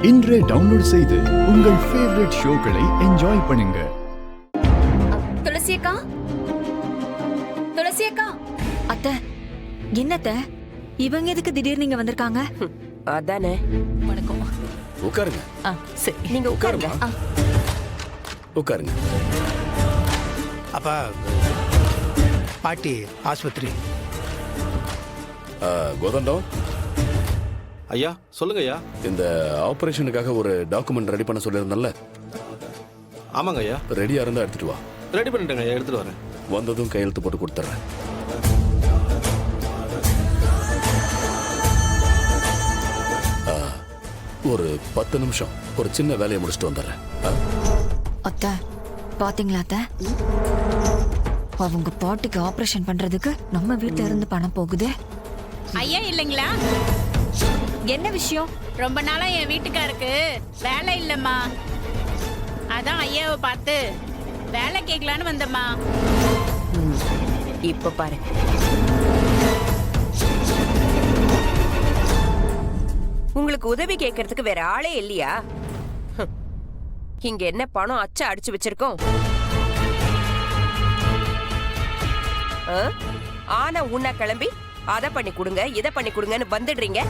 இன்றே டவுன்லோட் செய்து உங்கள் ஃபேவரட் ஷோக்களை என்ஜாய் பண்ணுங்க. துளசி அக்கா, துளசி அக்கா. அத்தை, என்னத்த இவங்க எதுக்கு திடீர்னு நீங்க வந்திருக்காங்க? அதானே. வணக்கம். உட்காருங்க. சரி, நீங்க உட்காருங்க. உட்காருங்க. அப்பா பாட்டி ஆஸ்பத்திரி. கோதண்டம் ஐயா சொல்லுங்க ஐயா. இந்த ஆபரேஷனுக்காக ஒரு டாக்குமெண்ட் ரெடி பண்ண சொல்லியிருந்தேன்ல. ஆமாங்க ஐயா. ரெடியா இருந்தா எடுத்துட்டு வா. ரெடி பண்ணிட்டேங்க ஐயா, எடுத்துட்டு வரேன். வந்ததும் கையெழுத்து போட்டு கொடுத்துட்றேன். ஒரு 10 நிமிஷம் ஒரு சின்ன வேலையை முடிச்சுட்டு வந்துடுறேன். அத்தை, பாத்தீங்களா அத்தை? அவங்க பாட்டிக்கு ஆபரேஷன் பண்றதுக்கு நம்ம வீட்ல இருந்து பணம் போகுது. ஐயா இல்லைங்களா? என்ன விஷயம்? ரொம்ப நாளா என் வீட்டுக்காருக்கு வேலை இல்லம்மா, அதான் ஐயாவை பார்த்து வேலை கேட்கலான்னு வந்தம்மா. இப்ப பாரு, உங்களுக்கு உதவி கேட்கறதுக்கு வேற ஆளே இல்லையா? இங்க என்ன பணம் அச்சா அடிச்சு வச்சிருக்கோம்? ஆனா உன்ன கிளம்பி அத பண்ணி கொடுங்க இத பண்ணி கொடுங்கன்னு வந்துடுறீங்க.